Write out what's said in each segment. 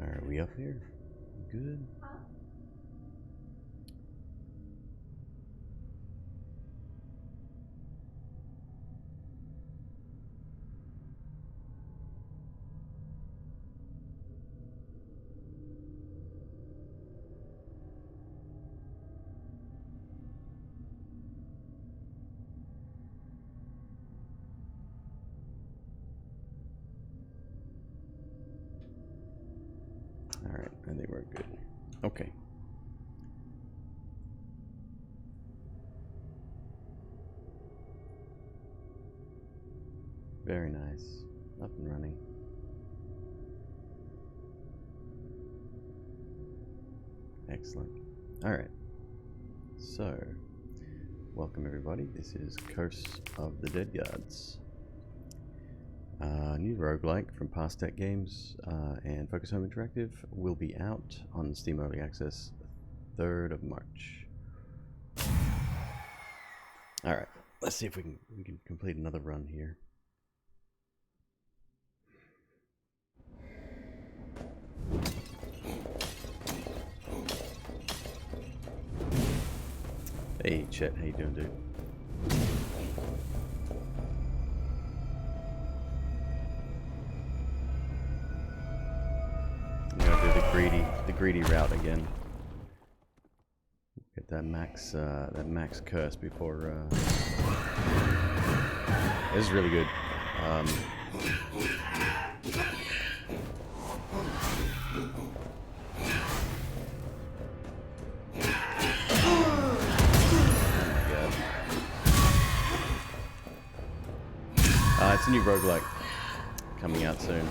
Are we up here? Good. Alright, I think we're good. Okay. Very nice. Up and running. Excellent. Alright. So, welcome everybody. This is Curse of the Dead Gods. New roguelike from Past Tech Games and Focus Home Interactive will be out on Steam Early Access 3rd of March. Alright, let's see if we can complete another run here. Hey Chet, how you doing, dude? I'm gonna do the greedy route again. Get that max curse before. This is really good. It's a new roguelike coming out soon.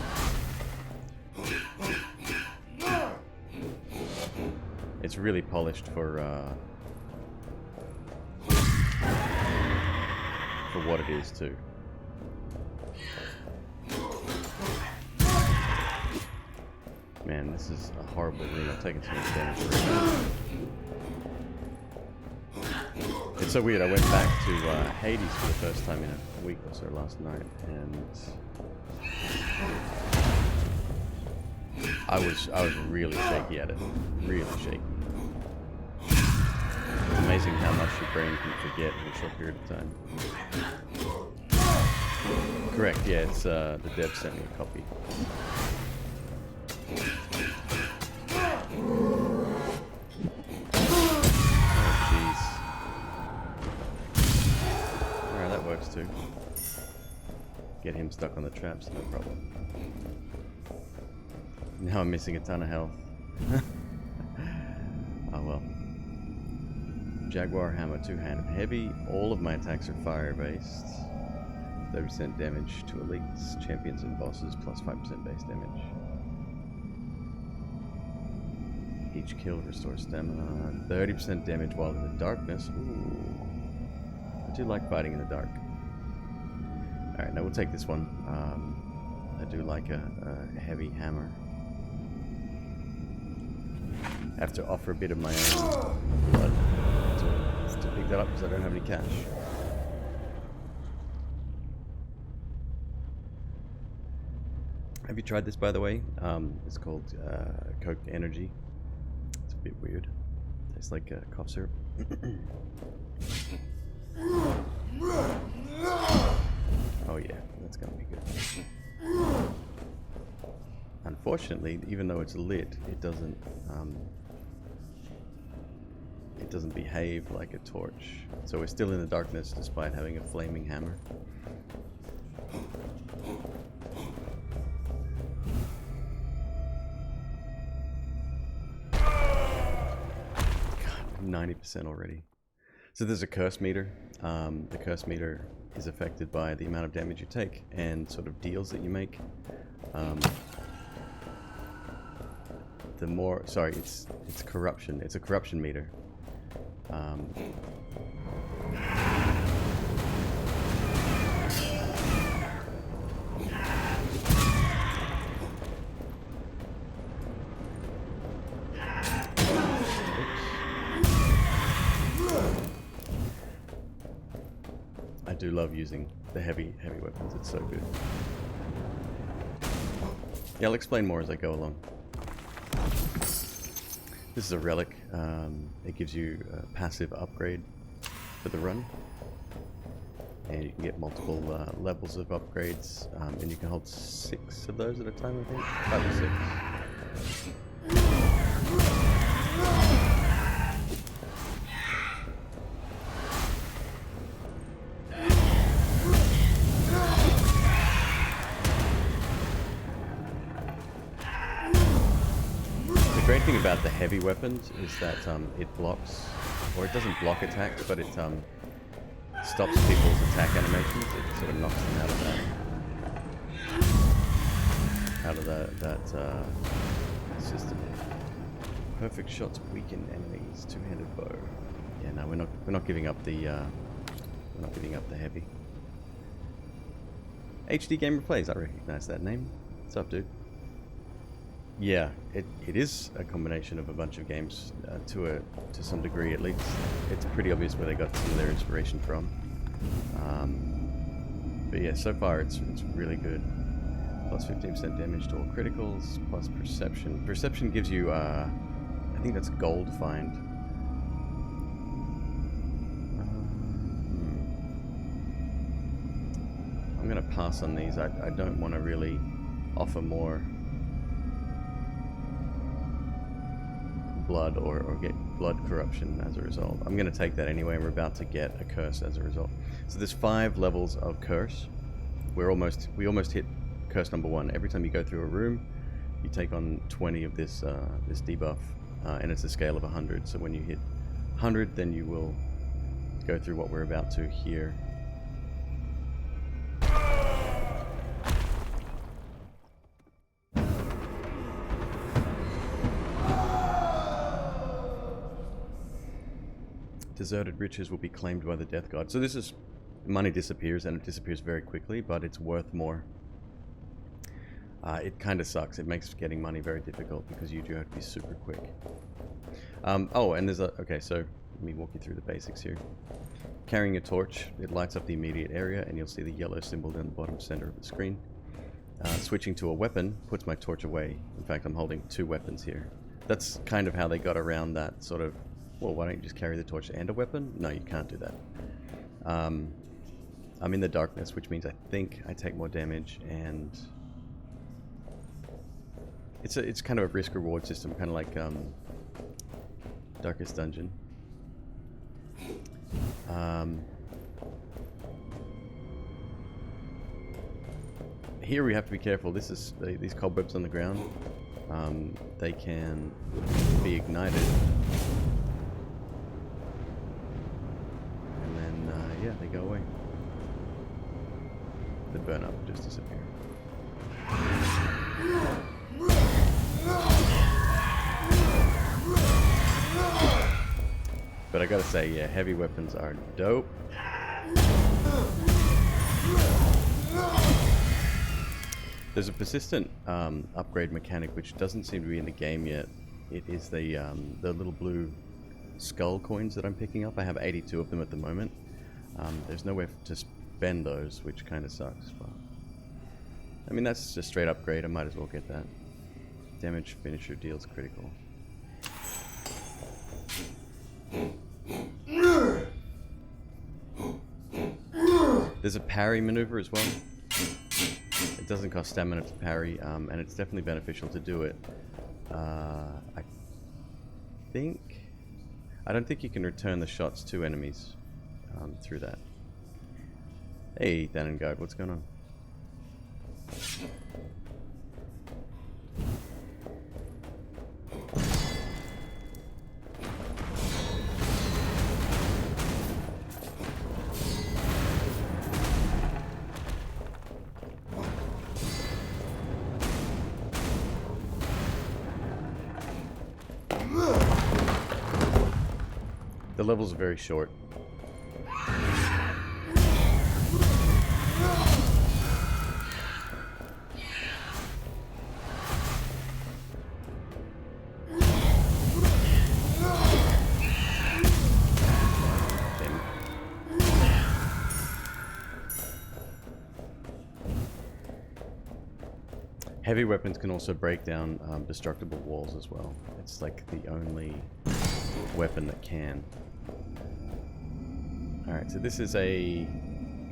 It's really polished for what it is too. Man, this is a horrible room. I've taken too much damage already. It's so weird. I went back to Hades for the first time in a week or so last night, and I was really shaky at it. Really shaky. It's amazing how much your brain can forget in a short period of time. Correct. Yeah, it's the dev sent me a copy. Too. Get him stuck on the traps, no problem. Now I'm missing a ton of health. Oh well. Jaguar hammer, two-handed heavy. All of my attacks are fire-based. 30% damage to elites, champions, and bosses, plus 5% base damage. Each kill restores stamina. 30% damage while in the darkness. Ooh. I do like fighting in the dark. Alright, now we'll take this one. I do like a heavy hammer. I have to offer a bit of my own blood to pick that up because I don't have any cash. Have you tried this, by the way? It's called Coked Energy. It's a bit weird. Tastes like cough syrup. Oh yeah, that's gonna be good. Unfortunately, even though it's lit, it doesn't behave like a torch. So we're still in the darkness despite having a flaming hammer. God, 90% already. So there's a curse meter. The curse meter is affected by the amount of damage you take and sort of deals that you make. The more, sorry, it's corruption. It's a corruption meter. I do love using the heavy weapons. It's so good. Yeah, I'll explain more as I go along. This is a relic. It gives you a passive upgrade for the run. And you can get multiple levels of upgrades. And you can hold 6 of those at a time, I think. 5 or 6. The great thing about the heavy weapons is that it blocks, or it doesn't block attacks, but it stops people's attack animations. It sort of knocks them out of that system. Perfect shots weaken enemies. Two-handed bow. Yeah, no, we're not giving up the heavy. HD Gamer Plays. I recognize that name. What's up, dude? Yeah, it is a combination of a bunch of games to some degree at least. It's pretty obvious where they got some of their inspiration from. But yeah, so far it's really good. Plus 15% damage to all criticals, plus perception. Perception gives you, I think that's gold find. I'm gonna pass on these. I don't want to really offer more blood or get blood corruption as a result. I'm going to take that anyway, and we're about to get a curse as a result. So there's 5 levels of curse. We almost hit curse number 1. Every time you go through a room, you take on 20 of this this debuff, and it's a scale of 100. So when you hit 100, then you will go through what we're about to here. Deserted riches will be claimed by the death god. So this is, money disappears, and it disappears very quickly, but it's worth more. It kind of sucks. It makes getting money very difficult because you do have to be super quick. Oh, and there's a, okay, so let me walk you through the basics here. Carrying a torch, it lights up the immediate area, and you'll see the yellow symbol down the bottom center of the screen. Switching to a weapon puts my torch away. In fact, I'm holding 2 weapons here. That's kind of how they got around that sort of, well, why don't you just carry the torch and a weapon? No, you can't do that. I'm in the darkness, which means I think I take more damage, and it's kind of a risk-reward system, kind of like Darkest Dungeon. Here we have to be careful. This is these cobwebs on the ground. They can be ignited. Yeah, they go away. They burn up, just disappear. But I gotta say, yeah, heavy weapons are dope. There's a persistent upgrade mechanic which doesn't seem to be in the game yet. It is the little blue skull coins that I'm picking up. I have 82 of them at the moment. There's nowhere to spend those, which kind of sucks. But I mean, that's just straight upgrade. I might as well get that. Damage finisher deals critical. There's a parry maneuver as well. It doesn't cost stamina to parry, and it's definitely beneficial to do it. I don't think you can return the shots to enemies through that. Hey, Danengard, what's going on? The levels are very short. Heavy weapons can also break down destructible walls as well. It's like the only weapon that can. Alright, so this is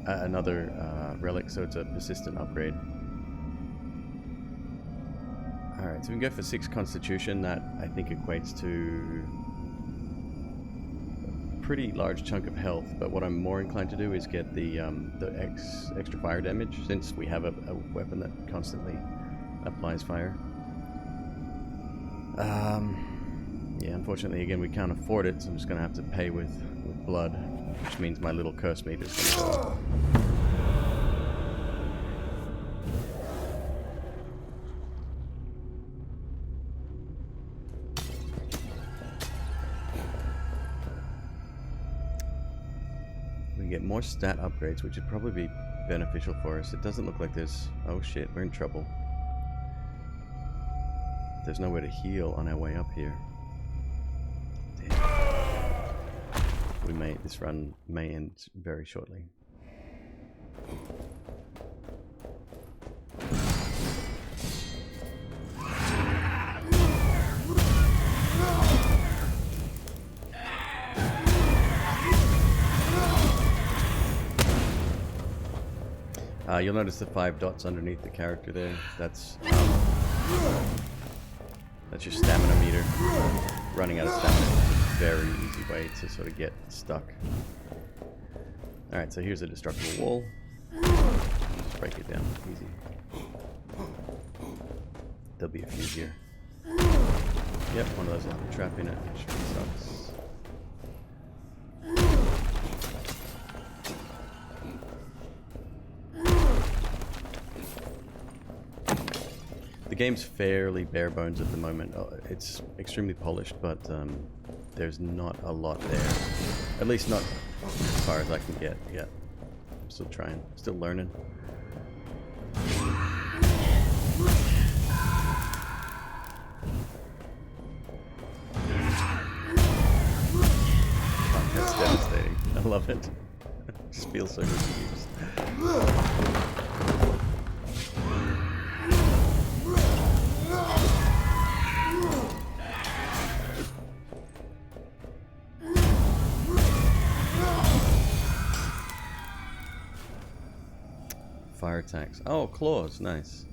another relic, so it's a persistent upgrade. Alright, so we can go for 6 Constitution. That, I think, equates to a pretty large chunk of health, but what I'm more inclined to do is get the extra fire damage, since we have a weapon that constantly applies fire. Yeah, unfortunately, again, we can't afford it, so I'm just going to have to pay with blood, which means my little curse meter is going to go up. We get more stat upgrades, which would probably be beneficial for us. It doesn't look like there's... Oh shit, we're in trouble. There's nowhere to heal on our way up here. Damn. This run may end very shortly. You'll notice the 5 dots underneath the character there. That's your stamina meter. Running out of stamina is a very easy way to sort of get stuck. Alright, so here's a destructible wall. Just break it down, easy. There'll be a few here. Yep, one of those will have a trap in it, which really sucks. The game's fairly bare bones at the moment. It's extremely polished, but there's not a lot there. At least not as far as I can get yet. I'm still trying, still learning. Oh, that's devastating. I love it. It just feels so good to use. Fire attacks. Oh, claws. Nice.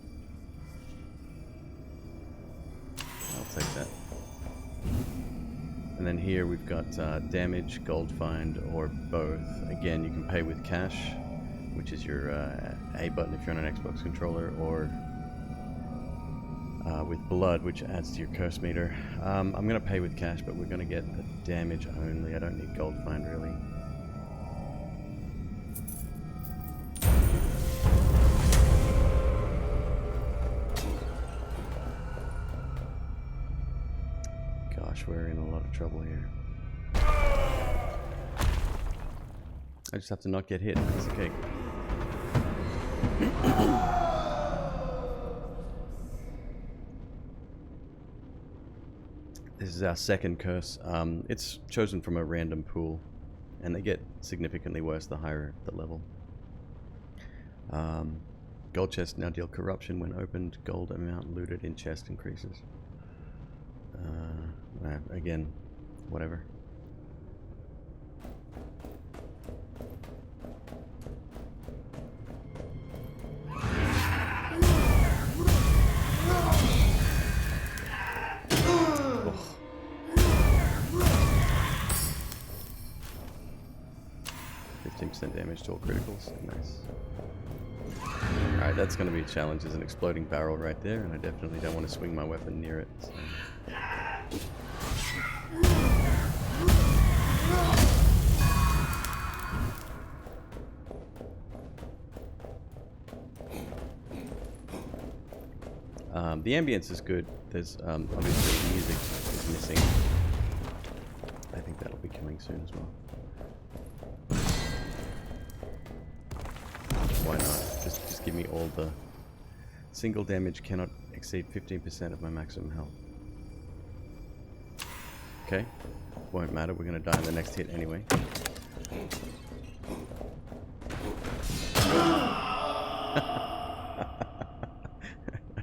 I'll take that. And then here we've got damage, gold find, or both. Again, you can pay with cash, which is your A button if you're on an Xbox controller, or with blood, which adds to your curse meter. I'm going to pay with cash, but we're going to get the damage only. I don't need gold find, really. Gosh, we're in a lot of trouble here. I just have to not get hit. Piece of cake. This is our second curse. It's chosen from a random pool, and they get significantly worse the higher the level. Gold chests now deal corruption when opened. Gold amount looted in chest increases. Again, whatever. Oh. 15% damage to all criticals. Nice. Alright, that's going to be a challenge. There's an exploding barrel right there, and I definitely don't want to swing my weapon near it. So. The ambience is good. There's obviously music is missing. I think that'll be coming soon as well. Why not? Just give me all the single damage cannot exceed 15% of my maximum health. Okay, won't matter. We're gonna die in the next hit anyway.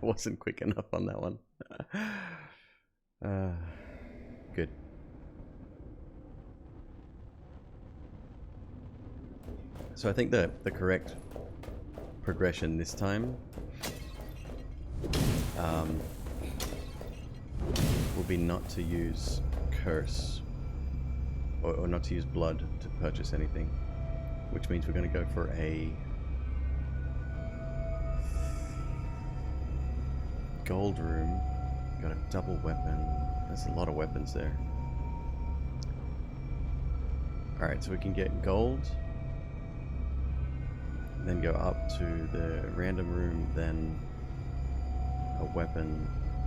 wasn't quick enough on that one. Good. So I think the correct progression this time will be not to use curse or not to use blood to purchase anything, which means we're going to go for a gold room. Got a double weapon. There's a lot of weapons there. Alright, so we can get gold, then go up to the random room, then a weapon,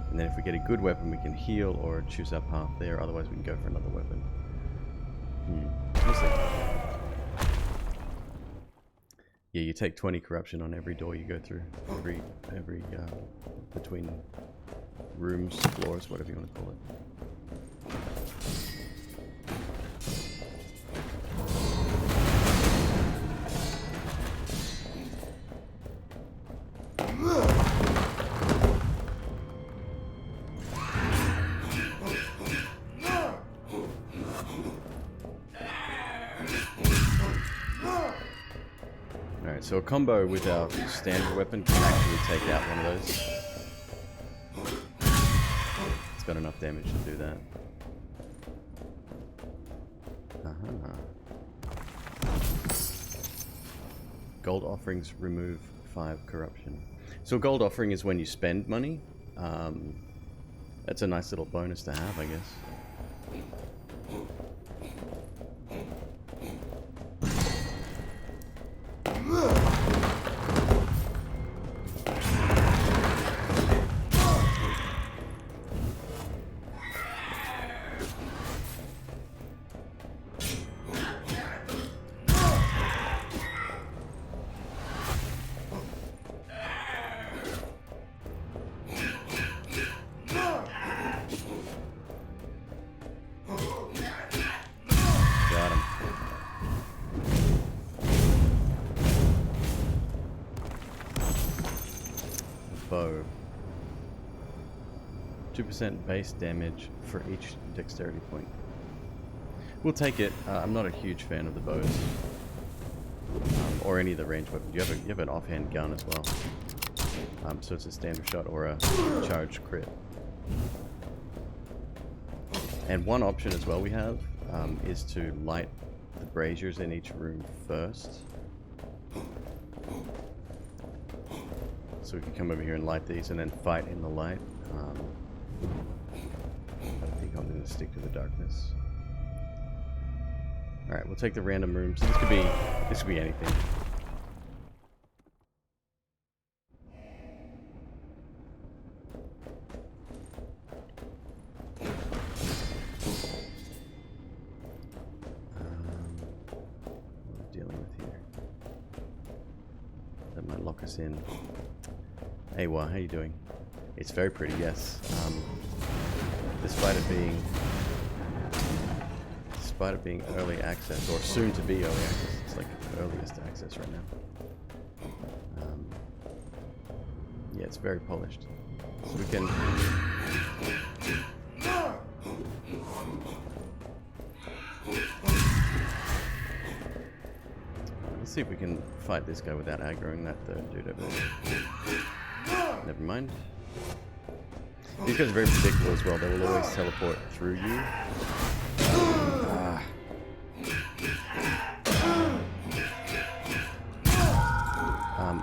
and then if we get a good weapon we can heal or choose our path there, otherwise we can go for another weapon. We'll see. Yeah, you take 20 corruption on every door you go through, every between rooms, floors, whatever you want to call it. Alright, so a combo with our standard weapon can actually take out one of those. It's got enough damage to do that. Gold offerings remove 5 corruption. So a gold offering is when you spend money. That's a nice little bonus to have, I guess. Bow. 2% base damage for each dexterity point. We'll take it. I'm not a huge fan of the bows. Or any of the ranged weapons. You have an offhand gun as well. So it's a standard shot or a charged crit. And one option as well we have is to light the braziers in each room first. So we can come over here and light these and then fight in the light. I think I'm going to stick to the darkness. Alright, we'll take the random room. So this could be anything. What are we dealing with here? That might lock us in. Hey, how you doing? It's very pretty, yes. Despite it being early access, or soon to be early access, it's like earliest access right now. Yeah, it's very polished. So we can. Let's see if we can fight this guy without aggroing that third dude over there. Never mind. These guys are very predictable as well. They will always teleport through you.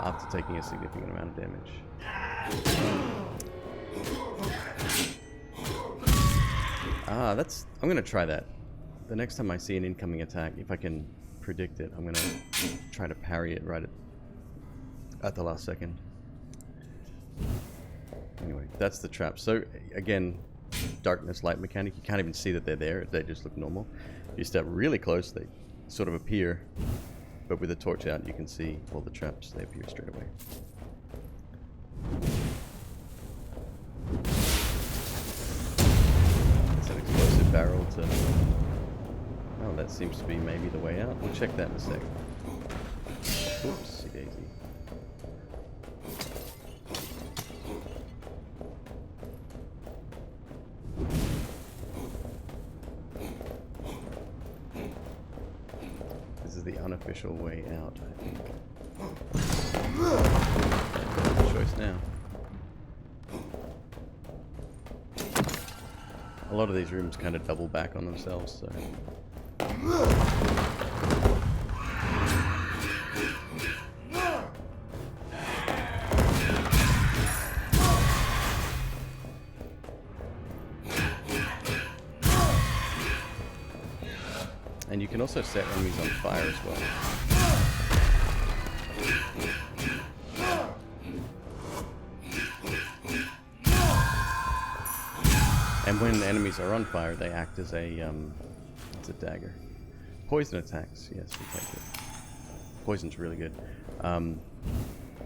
After taking a significant amount of damage. I'm gonna try that. The next time I see an incoming attack, if I can predict it, I'm gonna try to parry it right at the last second. Anyway, that's the trap. So again, darkness light mechanic. You can't even see that they're there. They just look normal. If you step really close, they sort of appear. But with the torch out, you can see all the traps. They appear straight away. It's an explosive barrel to... Oh, that seems to be maybe the way out. We'll check that in a sec. Oops, daisy. the unofficial way out, I think. Choice now. A lot of these rooms kind of double back on themselves, so... And you can also set enemies on fire as well. And when enemies are on fire, they act as a, it's a dagger. Poison attacks, yes, we take it. Poison's really good.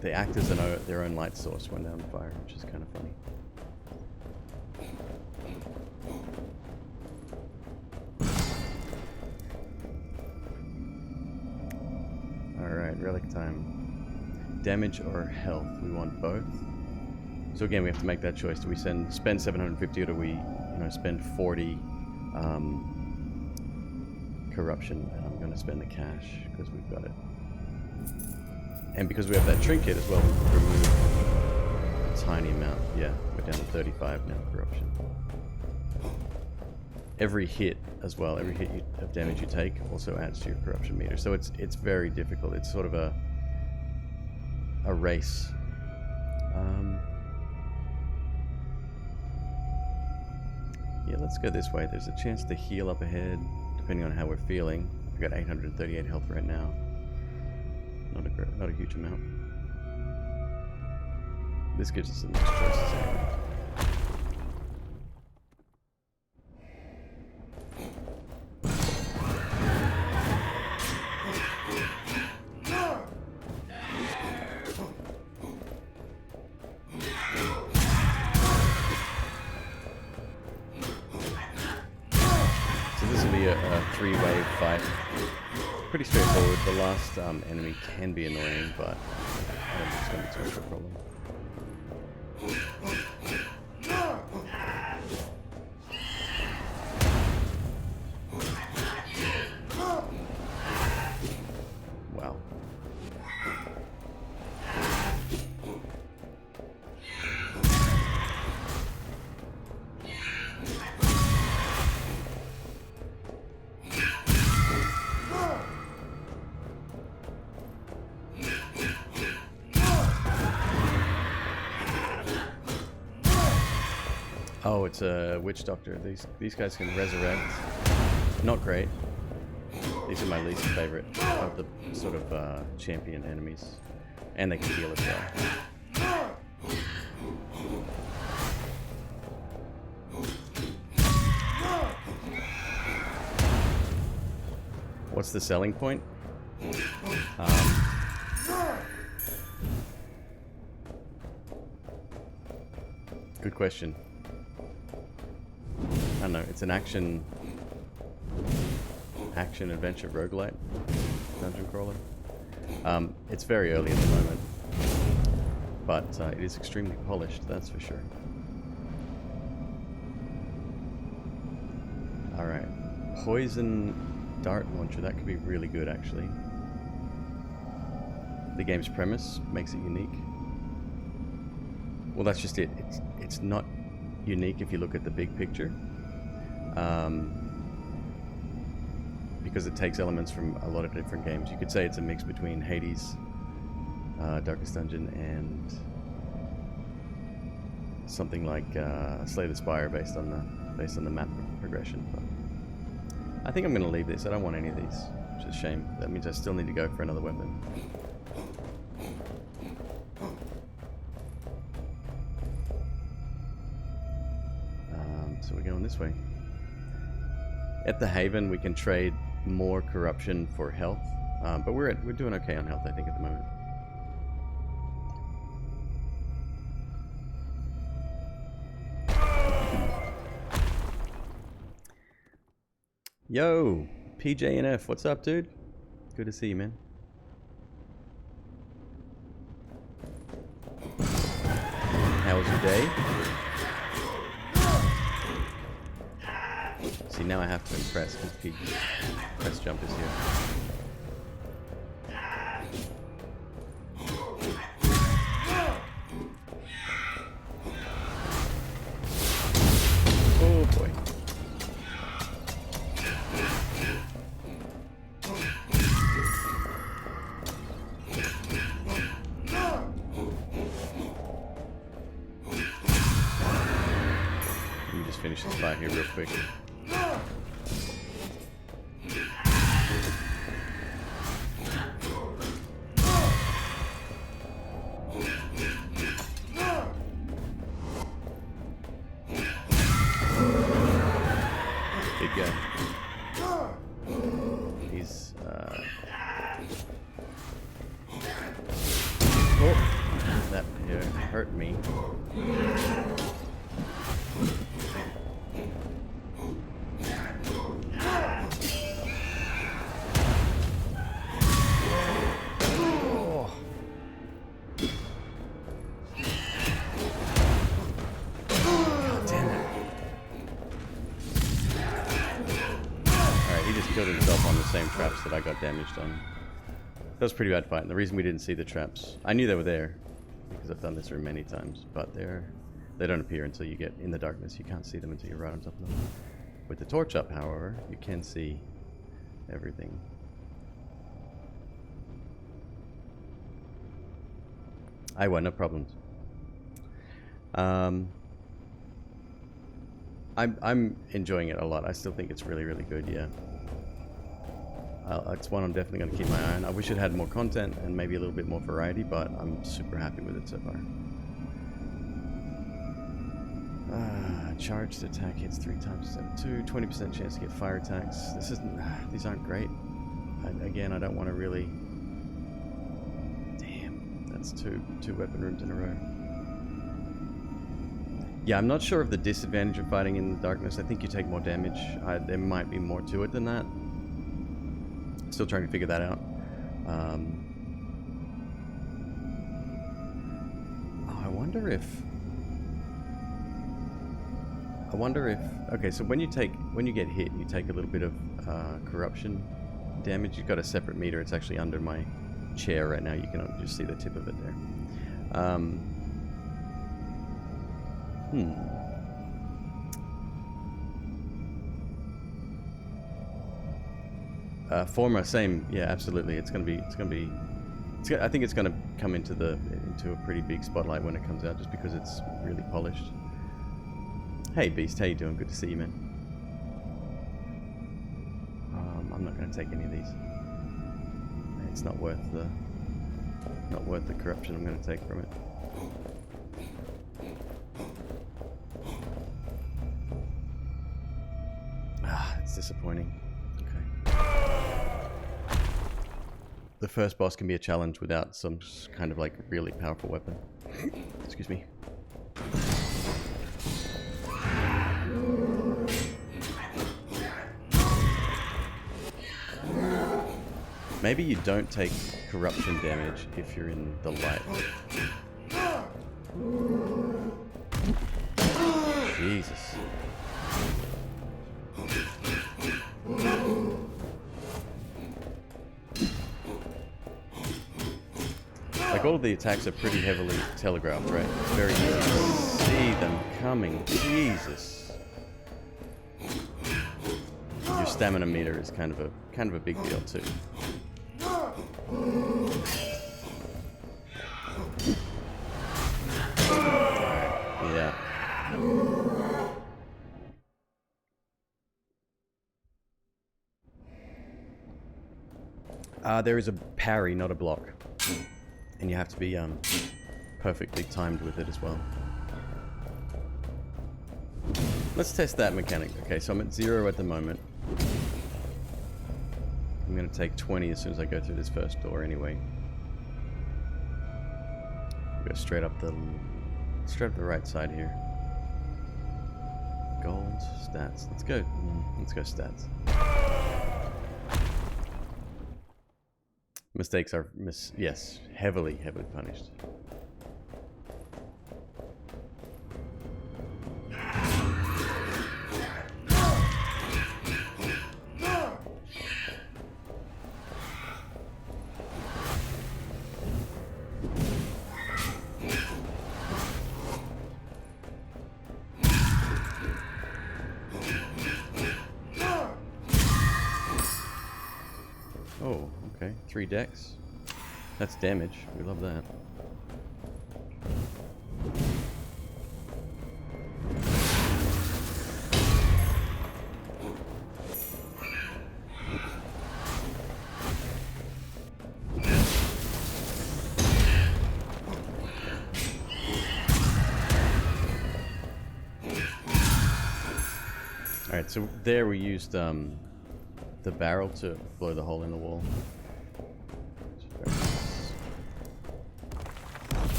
They act as their own light source when they're on fire, which is kind of funny. Alright, relic time. Damage or health? We want both. So again, we have to make that choice. Do we spend 750 or do we, spend 40 corruption? And I'm going to spend the cash because we've got it. And because we have that trinket as well, we remove a tiny amount. Yeah, we're down to 35 now, corruption. Every hit as well, every hit of damage you take also adds to your corruption meter. So it's very difficult. It's sort of a race. Yeah, let's go this way. There's a chance to heal up ahead, depending on how we're feeling. We've got 838 health right now. Not a huge amount. This gives us the next choices anyway. Three-wave fight. Pretty straightforward. The last enemy can be annoying, but I don't think it's going to be too much of a problem. Wow. Oh, it's a witch doctor. These guys can resurrect. Not great. These are my least favorite of the sort of champion enemies, and they can heal as well. What's the selling point? Good question. I don't know, it's an action adventure roguelite dungeon crawler. It's very early at the moment, but it is extremely polished, that's for sure. Alright, poison dart launcher, that could be really good actually. The game's premise makes it unique. Well, that's just it. It's not unique if you look at the big picture. Because it takes elements from a lot of different games. You could say it's a mix between Hades, Darkest Dungeon, and something like Slay the Spire based on the map progression. But I think I'm going to leave this. I don't want any of these, which is a shame. That means I still need to go for another weapon. So we're going this way. At the Haven, we can trade more corruption for health, but we're doing okay on health, I think, at the moment. Yo, PJNF, what's up, dude? Good to see you, man. How was your day? See, now I have to impress because press jump is here. fight here real quick. Big guy. He's oh, that hurt me. Killed himself on the same traps that I got damaged on. That was a pretty bad fight, and the reason we didn't see the traps, I knew they were there because I've done this room many times, but they don't appear until you get in the darkness. You can't see them until you're right on top of them. With the torch up, however, you can see everything. No problems. I'm enjoying it a lot. I still think it's really, really good, yeah. It's one I'm definitely going to keep my eye on. I wish it had more content and maybe a little bit more variety, but I'm super happy with it so far. Charged attack hits 3 times instead of 2. 20% chance to get fire attacks. These aren't great. Again, I don't want to really... Damn, that's two weapon rooms in a row. Yeah, I'm not sure of the disadvantage of fighting in the darkness. I think you take more damage. There might be more to it than that. Still trying to figure that out. I wonder if... Okay, so when you get hit, you take a little bit of corruption damage. You've got a separate meter. It's actually under my chair right now. You can just see the tip of it there. Former, same, yeah, absolutely. I think it's gonna come into a pretty big spotlight when it comes out, just because it's really polished. Hey Beast, how you doing? Good to see you, man. I'm not gonna take any of these. It's not worth the corruption I'm gonna take from it. It's disappointing. Okay. The first boss can be a challenge without some kind of like really powerful weapon. Excuse me. Maybe you don't take corruption damage if you're in the light. Jesus. Like, all of the attacks are pretty heavily telegraphed, right? It's very easy to see them coming. Jesus. Your stamina meter is kind of a big deal too. Yeah. There is a parry, not a block. And you have to be perfectly timed with it as well. Let's test that mechanic. Okay, so I'm at 0 at the moment. I'm going to take 20 as soon as I go through this first door anyway. Go straight up the right side here. Gold, stats. Let's go stats. Mistakes are yes, heavily punished. Oh, okay. 3 decks. That's damage. We love that. Alright, so there we used the barrel to blow the hole in the wall.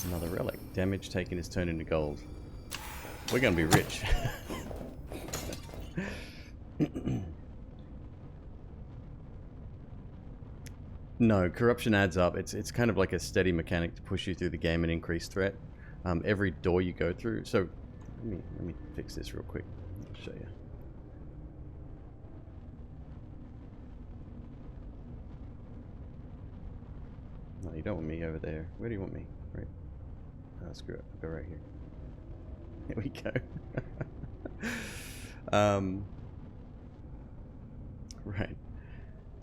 Another relic. Damage taken is turned into gold. We're gonna be rich. No, corruption adds up. It's kind of like a steady mechanic to push you through the game and increase threat. Every door you go through. So let me fix this real quick. I'll show you. No, you don't want me over there. Where do you want me? Right. Oh, screw it. I'll go right here. Here we go. Right.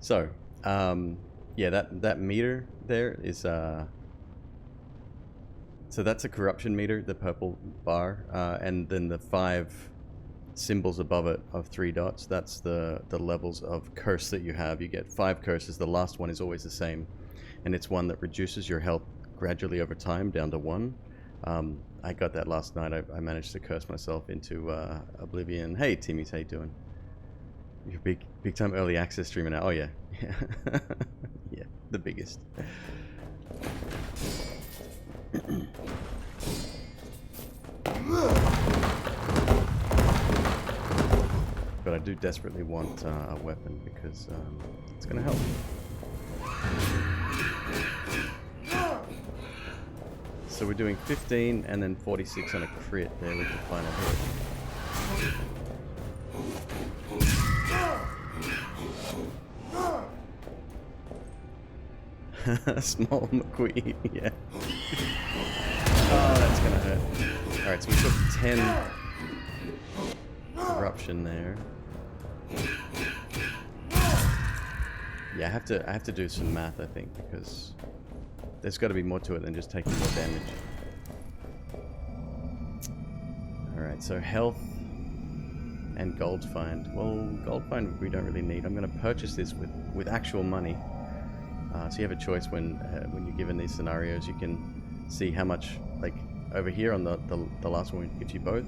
So, yeah, that meter there is so that's a corruption meter, the purple bar, and then the 5 symbols above it of 3 dots. That's the levels of curse that you have. You get 5 curses. The last one is always the same, and it's one that reduces your health gradually over time down to 1. I got that last night. I managed to curse myself into oblivion. Hey, Timmies, how you doing? You're big time early access streamer now. Oh yeah, yeah, the biggest. But I do desperately want a weapon because it's gonna help. So we're doing 15 and then 46 on a crit there with the final hit. Small McQueeb, yeah. Oh, that's gonna hurt. Alright, so we took 10 corruption there. Yeah, I have to do some math, I think, because there's got to be more to it than just taking more damage. Alright, so health and gold find. Well, gold find we don't really need. I'm going to purchase this with actual money. So you have a choice when you're given these scenarios. You can see how much, like over here on the last one we give you both,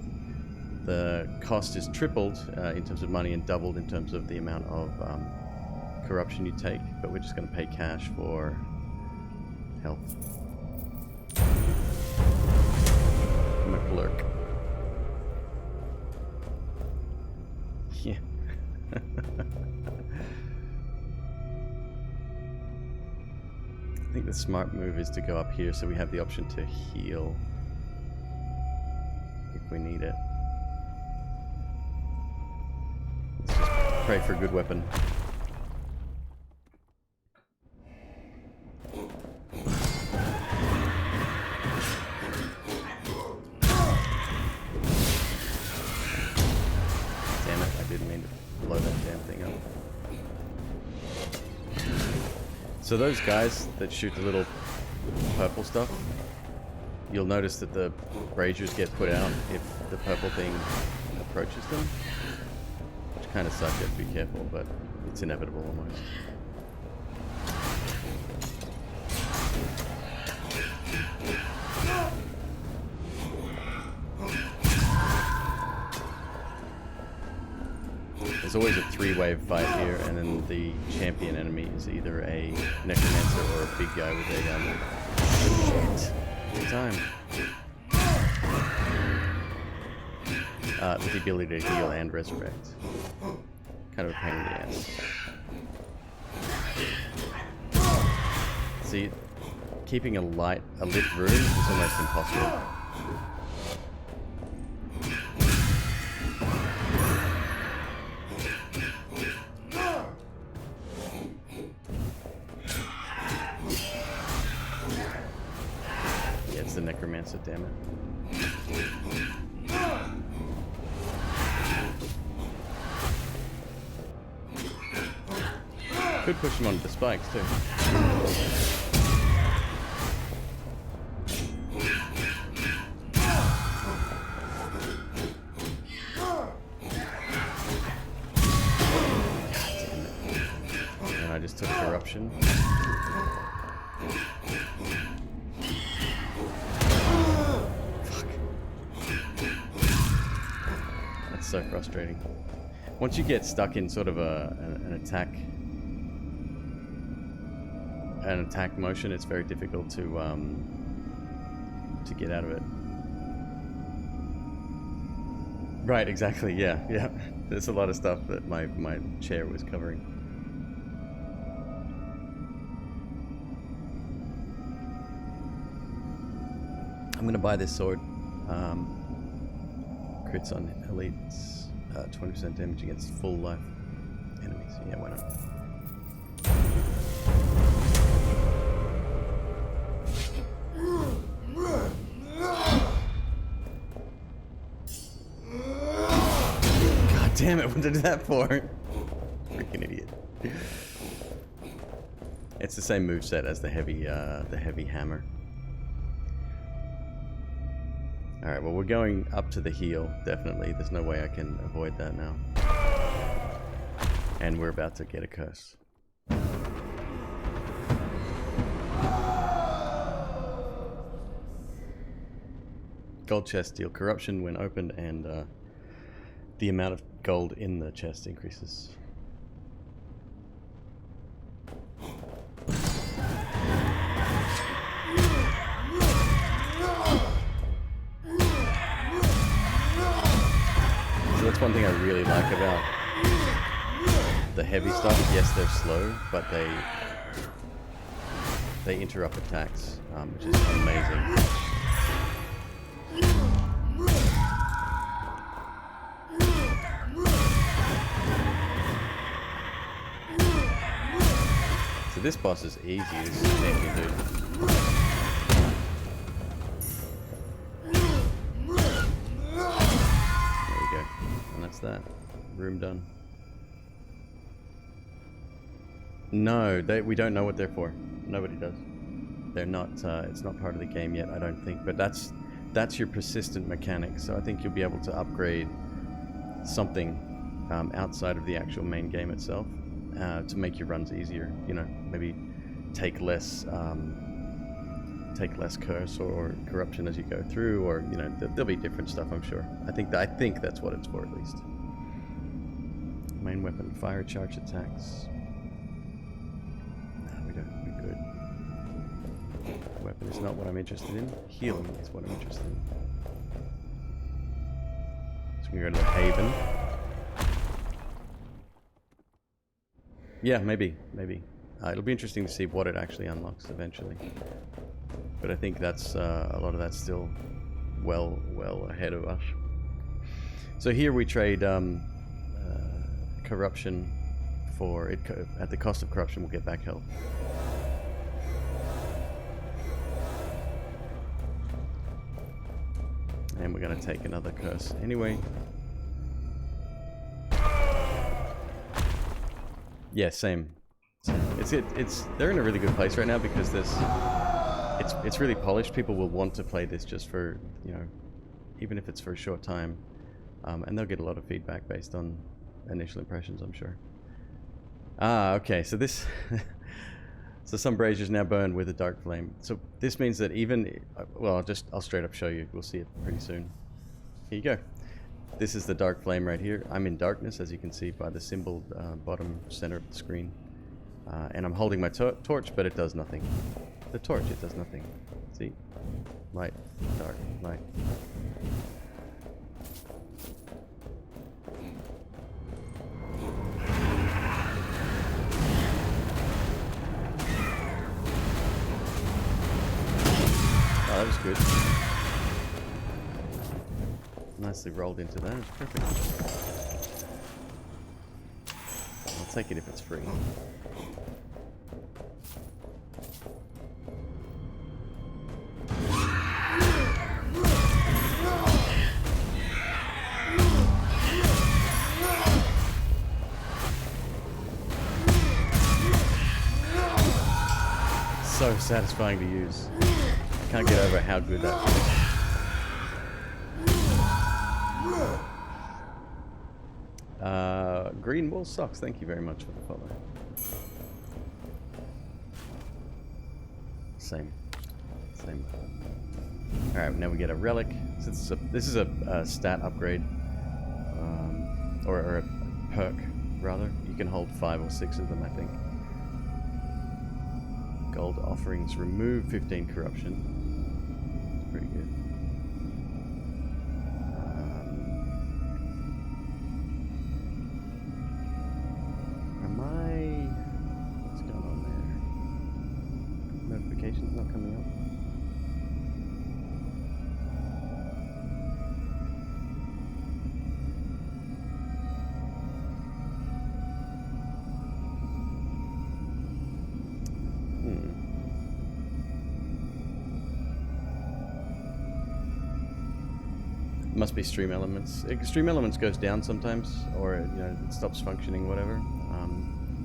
the cost is tripled in terms of money and doubled in terms of the amount of corruption you take, but we're just going to pay cash for health. McClurk. Yeah. I think the smart move is to go up here so we have the option to heal if we need it. Let's just pray for a good weapon. Damn it, I didn't mean to blow that damn thing up. So those guys that shoot the little purple stuff, you'll notice that the braziers get put out if the purple thing approaches them, which kind of sucks. You have to be careful, but it's inevitable almost. There's always a 3-wave fight here, and then the champion enemy is either a necromancer or a big guy with a shit. Good time. With the ability to heal and resurrect. Kind of a pain in the ass. See, keeping a lit room is almost impossible. The necromancer, damn it. Could push him onto the spikes too. And I just took corruption. so frustrating. Once you get stuck in sort of an attack motion, it's very difficult to get out of it. Right, exactly. Yeah, yeah. There's a lot of stuff that my chair was covering. I'm gonna buy this sword. Crits on elites, 20% damage against full life enemies. Yeah, why not? God damn it! What did I do that for? Freaking idiot. It's the same moveset as the heavy hammer. Alright, well we're going up to the heel, definitely. There's no way I can avoid that now. And we're about to get a curse. Gold chest deal corruption when opened, and the amount of gold in the chest increases. That's one thing I really like about the heavy stuff. Yes, they're slow, but they interrupt attacks, which is amazing. So this boss is easy. This is champion dude. That room done. No, we don't know what they're for. Nobody does. They're not. It's not part of the game yet, I don't think. But that's your persistent mechanic. So I think you'll be able to upgrade something outside of the actual main game itself to make your runs easier. You know, maybe take less curse or corruption as you go through, or you know, there'll be different stuff, I'm sure. I think that's what it's for, at least. Main weapon, fire charge attacks. No, we don't. We're good. Weapon is not what I'm interested in. Healing is what I'm interested in. So we go to the Haven. Yeah, maybe. It'll be interesting to see what it actually unlocks eventually. But I think that's a lot of that's still well ahead of us. So here we trade corruption for it. At the cost of corruption, we'll get back health. And we're gonna take another curse anyway. Yeah, same. It's they're in a really good place right now because there's. It's really polished. People will want to play this just for, you know, even if it's for a short time, and they'll get a lot of feedback based on initial impressions, I'm sure. Ah, okay. So this, so some braziers now burn with a dark flame. So this means that even, well, I'll straight up show you. We'll see it pretty soon. Here you go. This is the dark flame right here. I'm in darkness, as you can see by the symbol bottom center of the screen, and I'm holding my torch, but it does nothing. The torch, it does nothing. See? Light, dark, light. Oh, that was good. Nicely rolled into that. It's perfect. I'll take it if it's free. So satisfying to use. I can't get over how good that feels. Green wool socks, thank you very much for the follow. Same. Alright, now we get a relic. So this is a stat upgrade. or a perk rather. You can hold 5 or 6 of them, I think. Gold offerings remove 15 corruption. It's pretty good. What's going on there? Notifications not coming up. Must be Stream Elements. Stream Elements goes down sometimes, or it stops functioning, whatever.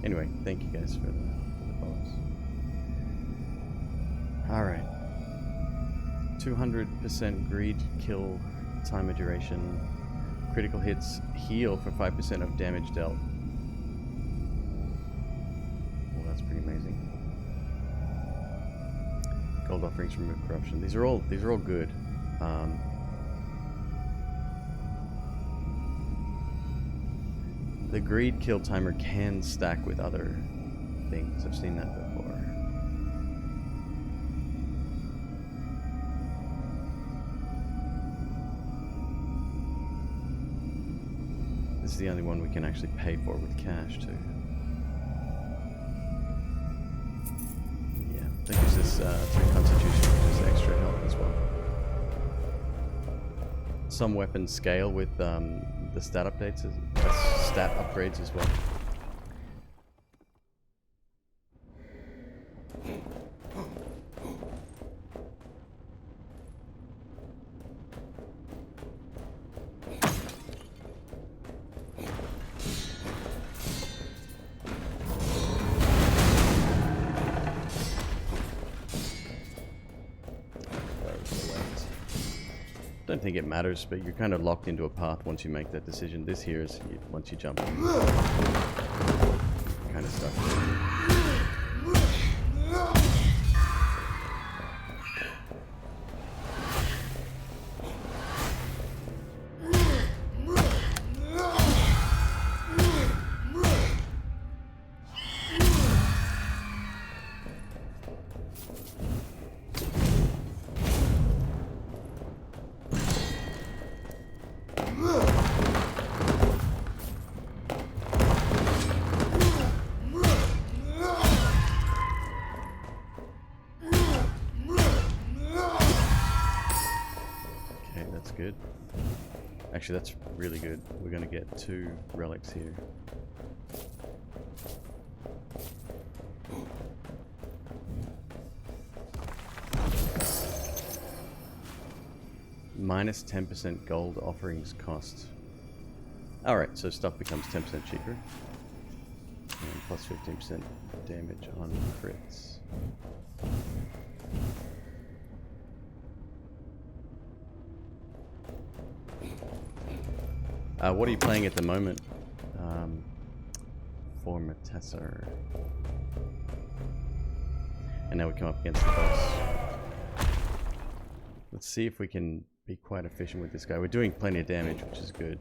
Anyway, thank you guys for the follows. All right, 200% greed kill timer duration. Critical hits heal for 5% of damage dealt. Well, that's pretty amazing. Gold offerings remove corruption. These are all good. The greed kill timer can stack with other things. I've seen that before. This is the only one we can actually pay for with cash too. Yeah, I think it's this 3 constitution, which is extra health as well. Some weapons scale with the stat updates, stat upgrades as well. I don't think it matters, but you're kind of locked into a path once you make that decision. This here is once you jump in, kind of stuck. Good. Actually, that's really good. We're going to get 2 relics here. Minus 10% gold offerings cost. Alright, so stuff becomes 10% cheaper. And plus 15% damage on crits. What are you playing at the moment? Formatessor. And now we come up against the boss. Let's see if we can be quite efficient with this guy. We're doing plenty of damage, which is good.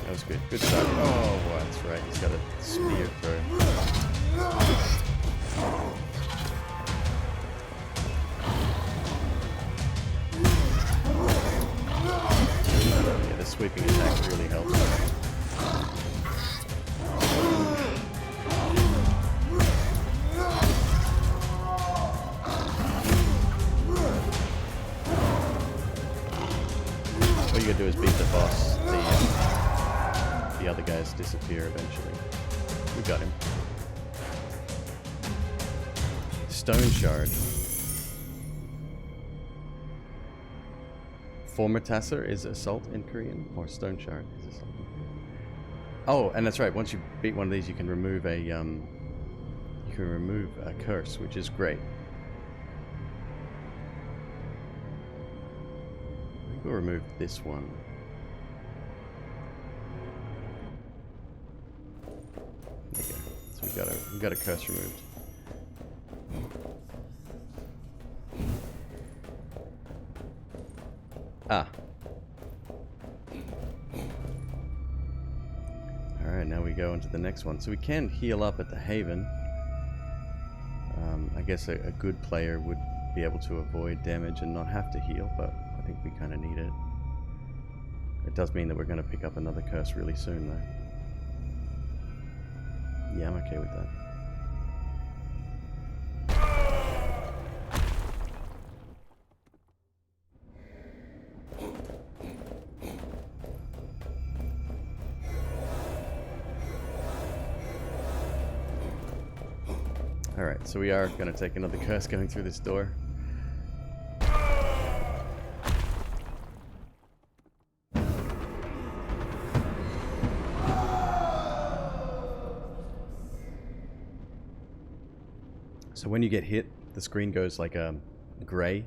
That was good. Good start. Oh, well, that's right. He's got a spear throw. Yeah, the sweeping attack really helps. What you gotta do is beat the boss. The other guys disappear eventually. We got him. Stone Shard. Formatessor is assault in Korean, or Stone Shard is assault in Korean. Oh, and that's right. Once you beat one of these, you can remove a curse, which is great. I think we'll remove this one. There you go. we got a curse removed. Ah. Alright, now we go into the next one. So we can heal up at the Haven. I guess a good player would be able to avoid damage and not have to heal, but I think we kind of need it. It does mean that we're going to pick up another curse really soon, though. Yeah, I'm okay with that. Alright, so we are going to take another curse going through this door. So when you get hit, the screen goes like a grey,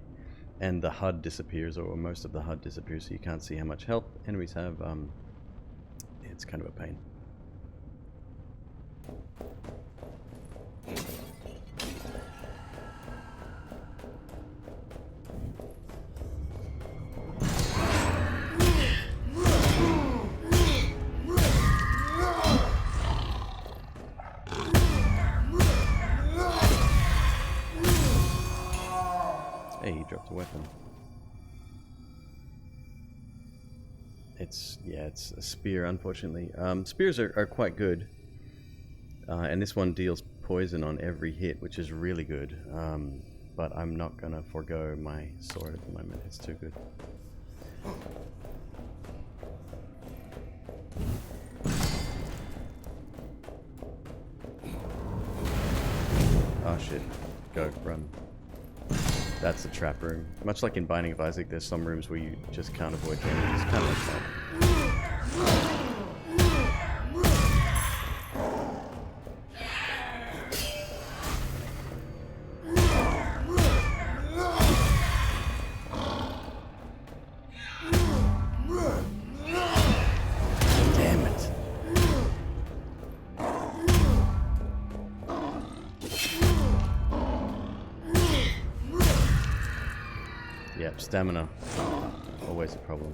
and the HUD disappears, or most of the HUD disappears, so you can't see how much health enemies have. It's kind of a pain. Hey, he dropped a weapon. It's a spear, unfortunately. Spears are quite good. And this one deals poison on every hit, which is really good. But I'm not gonna forego my sword at the moment, it's too good. Oh shit. Go, run. That's the trap room. Much like in Binding of Isaac, there's some rooms where you just can't avoid damage. It's kind of like that. Damn it. Yep, stamina. Always a problem.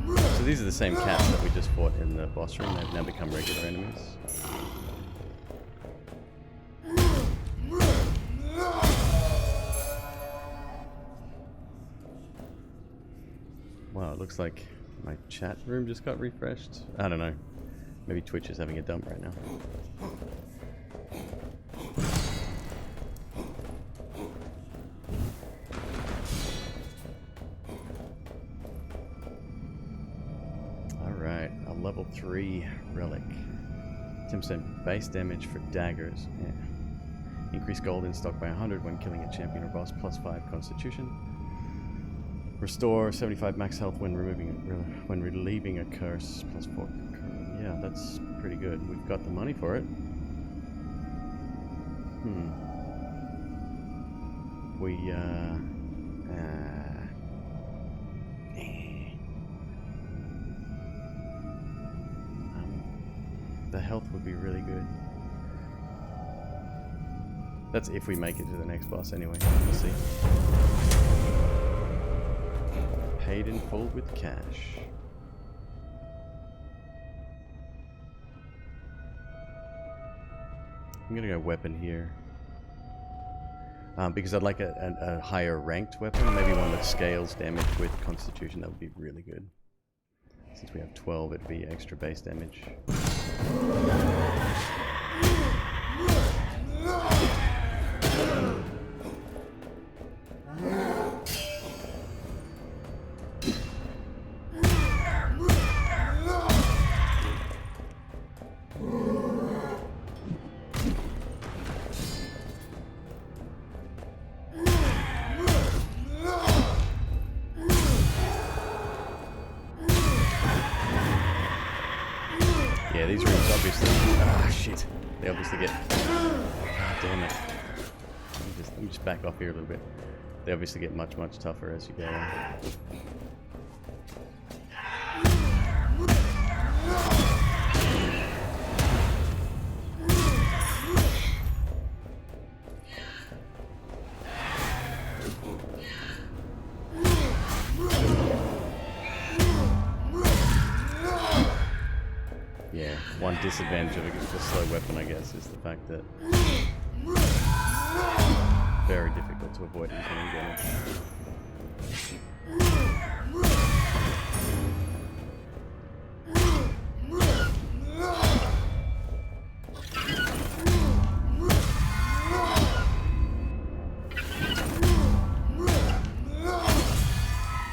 So these are the same cats that we just fought in the boss room. They've now become regular enemies. Wow, it looks like my chat room just got refreshed. I don't know. Maybe Twitch is having a dump right now. Level 3 relic. 10% base damage for daggers. Yeah. Increase gold in stock by 100 when killing a champion or boss. Plus 5 constitution. Restore 75 max health when relieving a curse. Plus 4. Yeah, that's pretty good. We've got the money for it. The health would be really good. That's if we make it to the next boss anyway. We'll see. Paid in full with cash. I'm gonna go weapon here. Because I'd like a higher ranked weapon. Maybe one that scales damage with constitution. That would be really good. Since we have 12, it'd be extra base damage. Yeah, these rooms obviously... Ah, shit. They obviously get... Ah, damn it. Let me just back off here a little bit. They obviously get much, much tougher as you go on. disadvantage of a slow weapon, I guess, is the fact that very difficult to avoid incoming damage.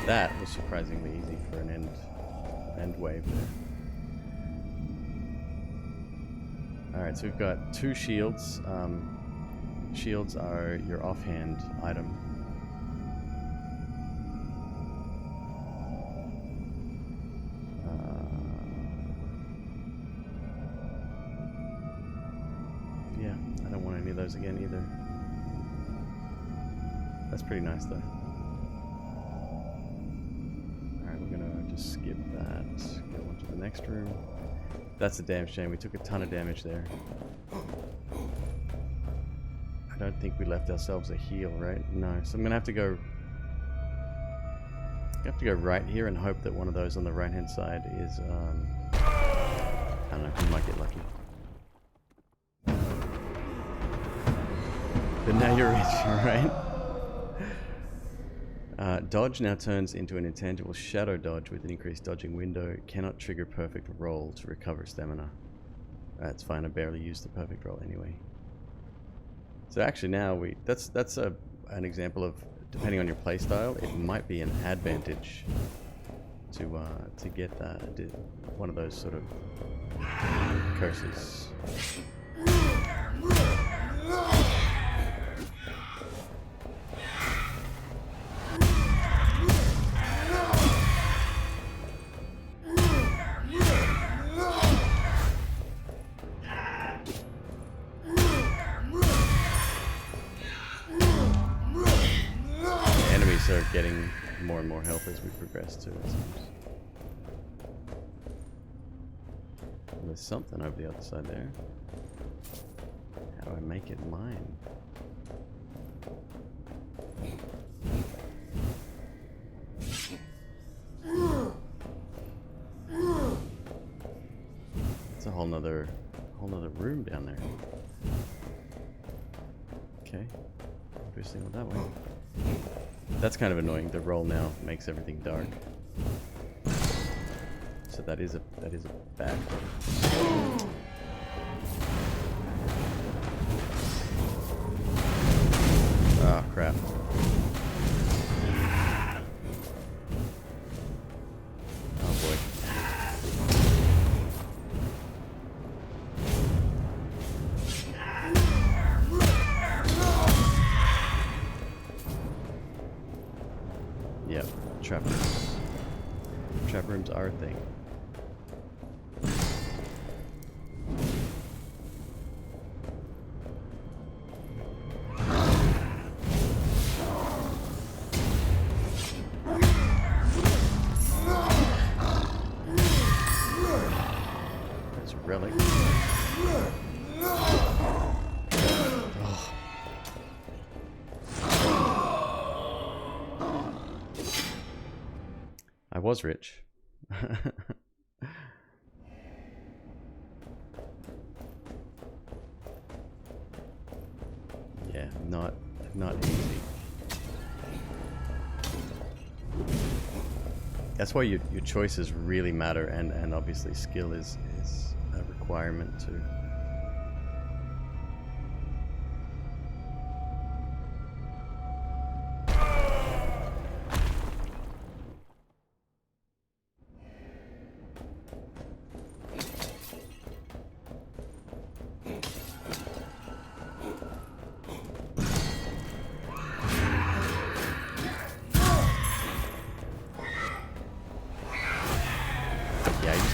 That was surprisingly easy for an end wave there. Alright, so we've got 2 shields. Shields are your offhand item. Yeah, I don't want any of those again either. That's pretty nice though. Alright, we're gonna just skip that. Go on to the next room. That's a damn shame. We took a ton of damage there. I don't think we left ourselves a heal, right? No. So I'm gonna have to go right here and hope that one of those on the right hand side is I don't know, we might get lucky. But now you're rich, right? Dodge now turns into an intangible shadow dodge with an increased dodging window. Cannot trigger perfect roll to recover stamina. That's fine, I barely used the perfect roll anyway. So actually now that's an example of, depending on your playstyle, it might be an advantage to get one of those sort of curses. Are getting more and more health as we progress too, it seems. Well, there's something over the other side there. How do I make it mine? It's a whole nother room down there. Okay, obviously not that way. That's kind of annoying. The roll now makes everything dark. So that is a bad thing. Oh crap. Oh boy. Yep, trap rooms. Trap rooms are a thing. There's a relic. I was rich. Yeah, not easy. That's why your choices really matter, and obviously skill is a requirement too.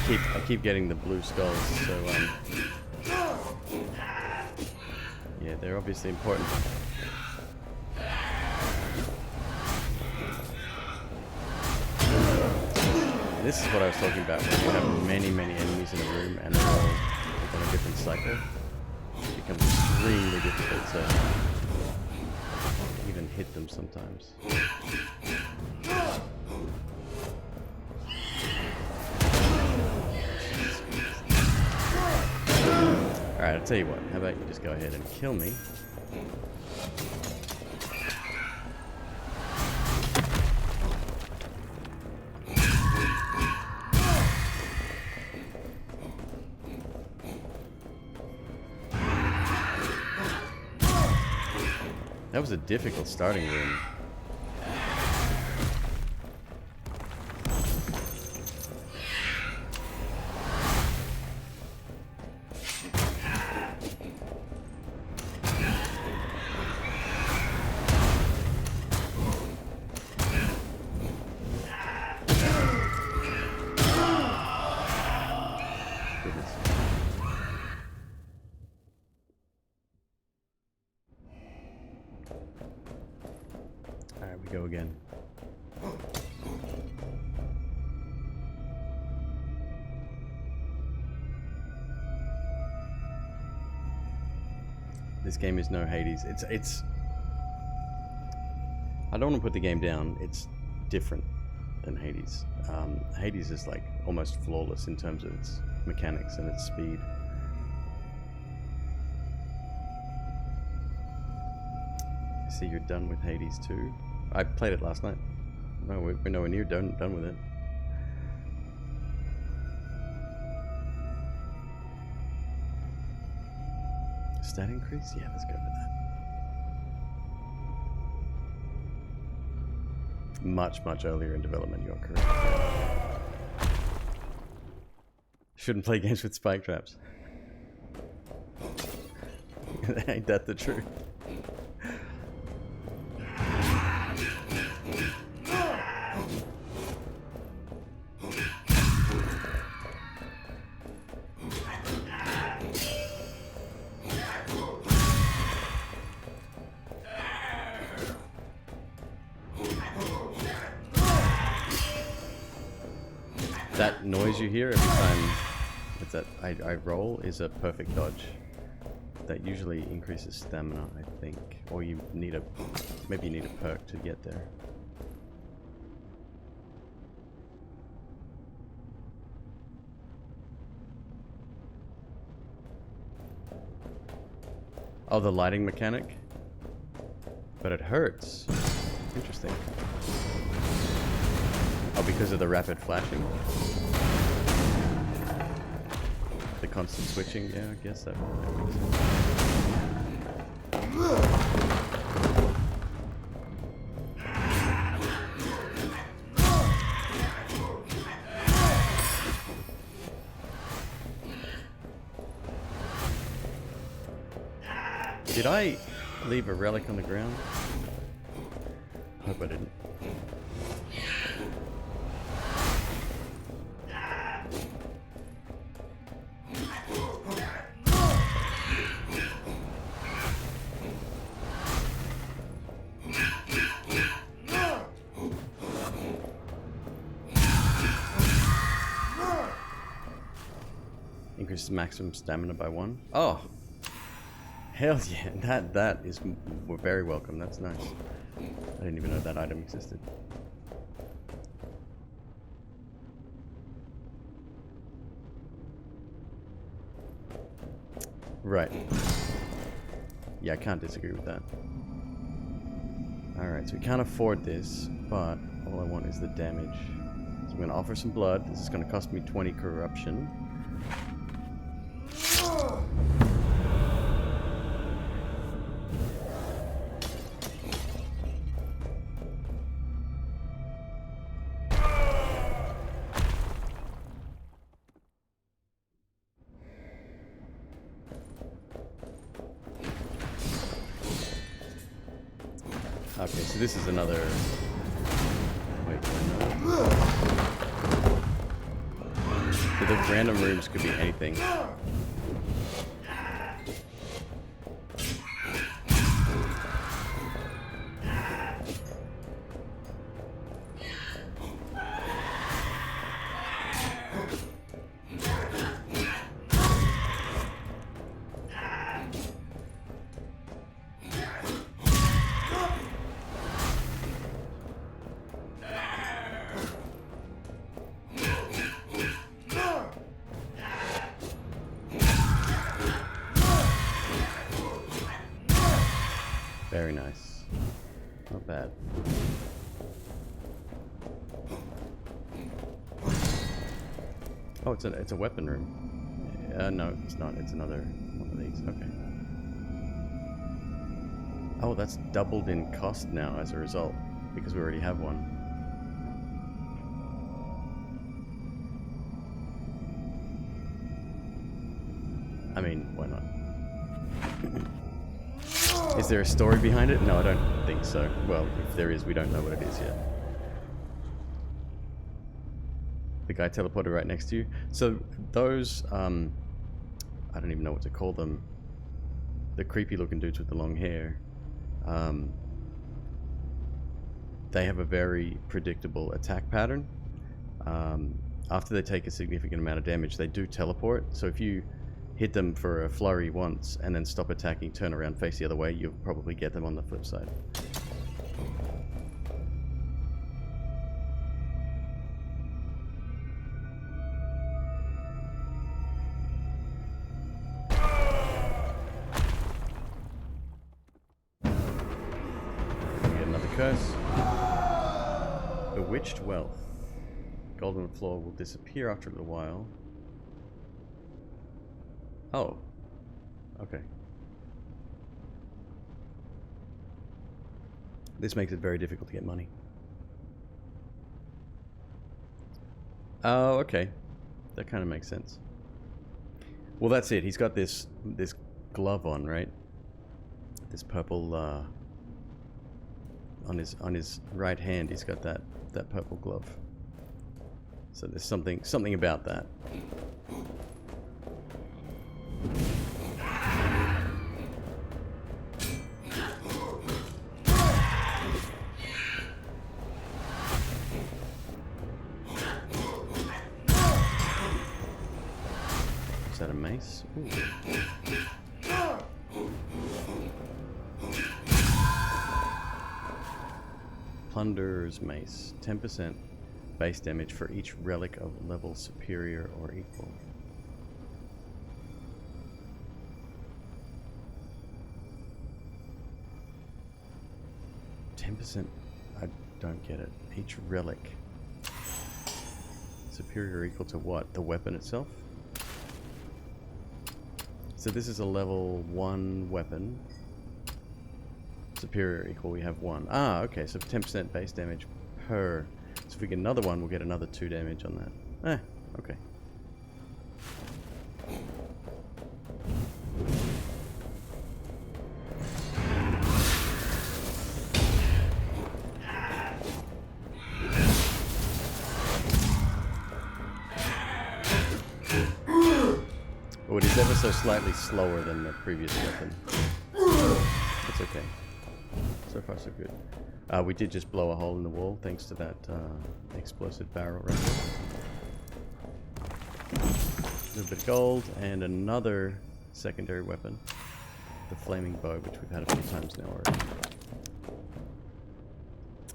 I keep getting the blue skulls, so yeah, they're obviously important. This is what I was talking about, when you have many enemies in a room and they're all within a different cycle. It becomes extremely difficult to even hit them sometimes. Alright, I'll tell you what. How about you just go ahead and kill me? That was a difficult starting room. Alright, we go again. This game is no Hades. It's I don't want to put the game down. It's different than Hades. Hades is like almost flawless in terms of its mechanics and its speed. I see you're done with Hades too. I played it last night. No, we're nowhere near done with it. Stat increase? Yeah, let's go for that. Much earlier in development, you're correct. Shouldn't play games with spike traps. Ain't that the truth? That noise you hear every time it's that I roll is a perfect dodge. That usually increases stamina, I think. Or you need maybe you need a perk to get there. Oh, the lighting mechanic? But it hurts. Interesting. Oh, because of the rapid flashing. The constant switching, yeah, I guess that makes sense. Did I leave a relic on the ground? Hope I didn't. Increases maximum stamina by 1. Oh, hell yeah! That is very welcome. That's nice. I didn't even know that item existed. Right. Yeah, I can't disagree with that. Alright, so we can't afford this, but all I want is the damage. So I'm going to offer some blood. This is going to cost me 20 corruption. Okay, so this is another... Wait, no. So the random rooms could be anything. Very nice. Not bad. Oh, it's a weapon room. No, it's not. It's another one of these. Okay. Oh, that's doubled in cost now as a result, because we already have one. I mean, why not? Is there a story behind it? No, I don't think so. Well, if there is, we don't know what it is yet. The guy teleported right next to you. So those, I don't even know what to call them. The creepy looking dudes with the long hair. They have a very predictable attack pattern. After they take a significant amount of damage, they do teleport. So if you hit them for a flurry once and then stop attacking, turn around, face the other way, you'll probably get them on the flip side. We get another curse. Bewitched wealth. Golden floor will disappear after a little while. Oh. Okay. This makes it very difficult to get money. Oh, okay. That kind of makes sense. Well, that's it. He's got this glove on, right? This purple on his right hand. He's got that purple glove. So there's something about that. Is that a mace? Ooh. Plunderer's mace. 10% base damage for each relic of level superior or equal. I don't get it. Each relic. Superior or equal to what? The weapon itself? So this is a level 1 weapon. Superior or equal, we have 1. Ah, okay, so 10% base damage per. So if we get another one, we'll get another 2 damage on that. Okay. Oh, it is ever so slightly slower than the previous weapon. It's okay. So far, so good. We did just blow a hole in the wall thanks to that explosive barrel right there. A little bit of gold and another secondary weapon. The flaming bow, which we've had a few times now already.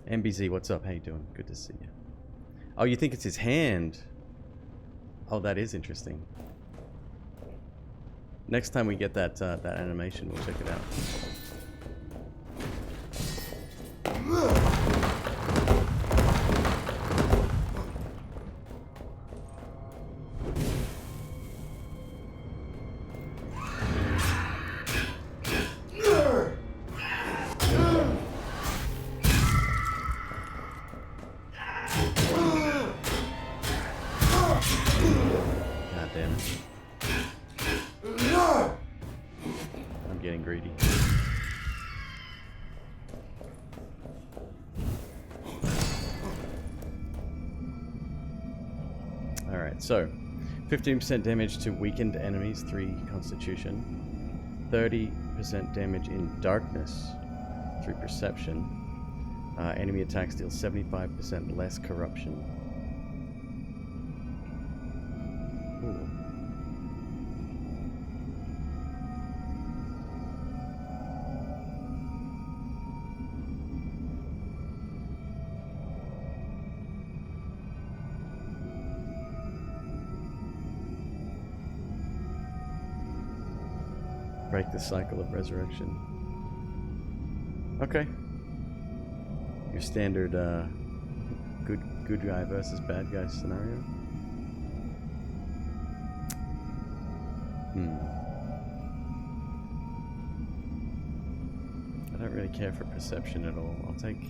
MBZ, what's up? How you doing? Good to see you. Oh, you think it's his hand? Oh, that is interesting. Next time we get that animation, we'll check it out. God damn it. I'm getting greedy. Alright, so 15% damage to weakened enemies, 3 constitution. 30% damage in darkness, 3 perception. Enemy attacks deal 75% less corruption. Ooh. Break the cycle of resurrection. Okay. Your standard good guy versus bad guy scenario. I don't really care for perception at all. I'll take...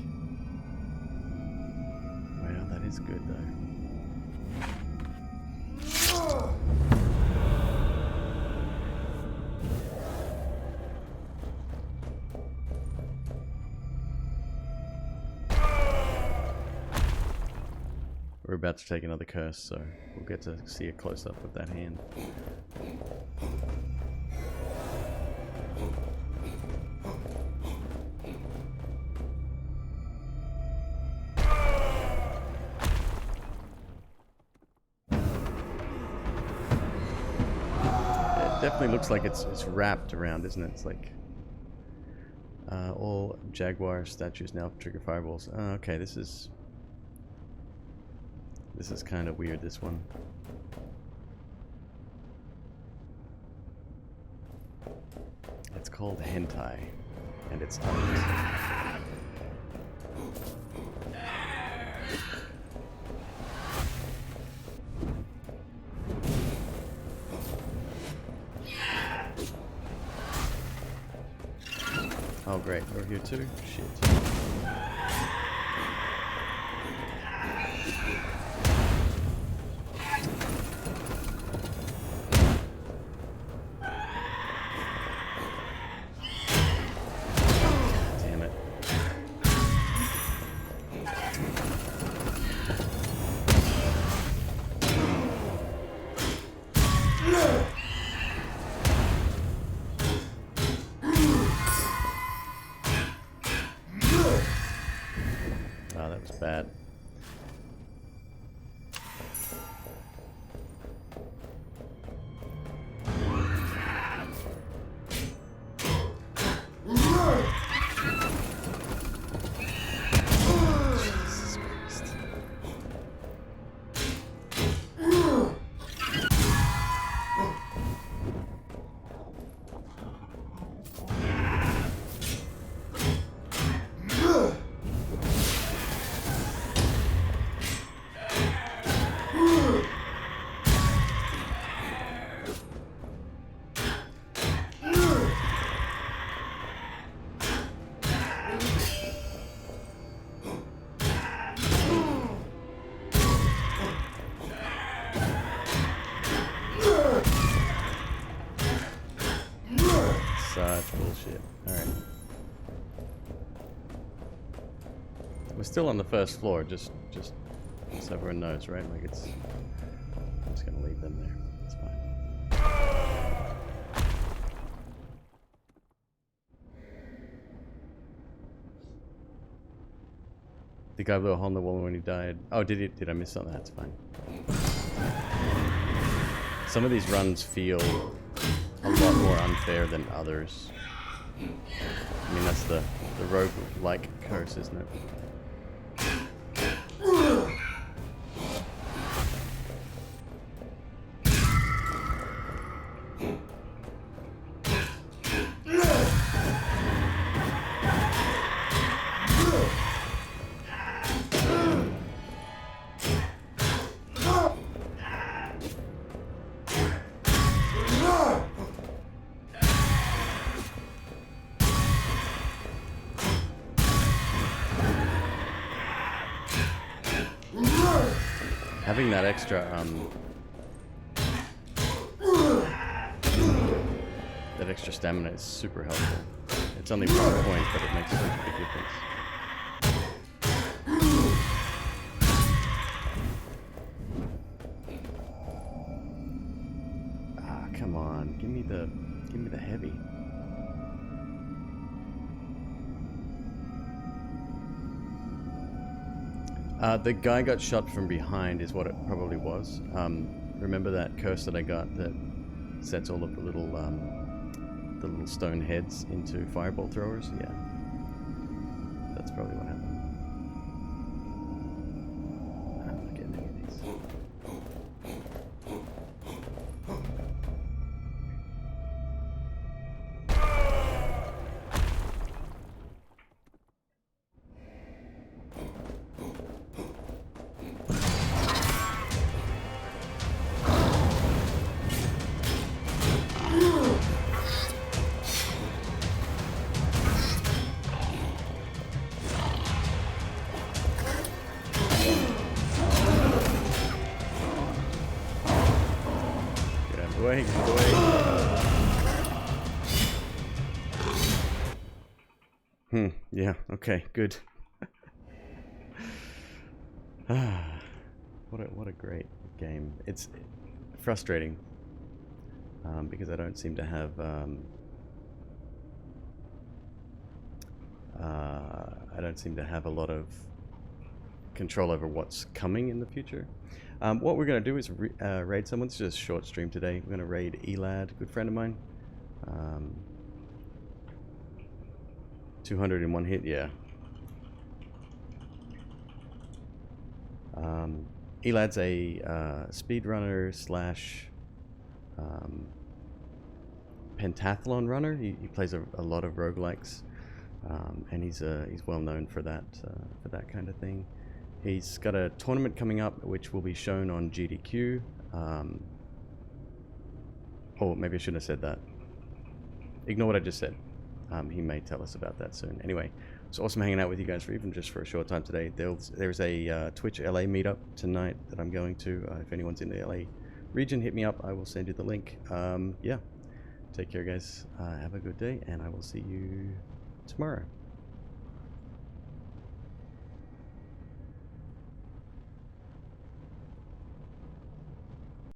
Well, that is good though. We're about to take another curse, so we'll get to see a close-up of that hand. It definitely looks like it's wrapped around, isn't it? It's like all jaguar statues now trigger fireballs. Okay, this is kind of weird, this one. It's called hentai, and it's tongues. Oh great, we're here too? Shit. Bad. Jesus Christ. Such bullshit. Alright. We're still on the first floor, just so everyone knows, right? Like it's... I'm just gonna leave them there. It's fine. The guy blew a hole in the wall when he died. Oh, did I miss something? That's fine. Some of these runs feel a lot more unfair than others. I mean, that's the rogue-like curse, isn't it? Having that extra, that extra stamina is super helpful. It's only 1 point, but it makes such a big difference. Ah, come on, give me the heavy. The guy got shot from behind is what it probably was. Remember that curse that I got that sets all of the little stone heads into fireball throwers? Yeah. That's probably what happened. I'm not getting any of these. Yeah, okay, good. What a great game. It's frustrating because I don't seem to have a lot of control over what's coming in the future. What we're going to do is raid someone. It's just a short stream today. We're going to raid Elad, good friend of mine. 200 in one hit, yeah. Elad's a speedrunner slash pentathlon runner. He plays a lot of roguelikes, and he's well known for that kind of thing. He's got a tournament coming up, which will be shown on GDQ. Oh, maybe I shouldn't have said that. Ignore what I just said. He may tell us about that soon. Anyway, it's awesome hanging out with you guys for even just for a short time today. There's a Twitch LA meetup tonight that I'm going to. If anyone's in the LA region, hit me up. I will send you the link. Yeah, take care, guys. Have a good day, and I will see you tomorrow.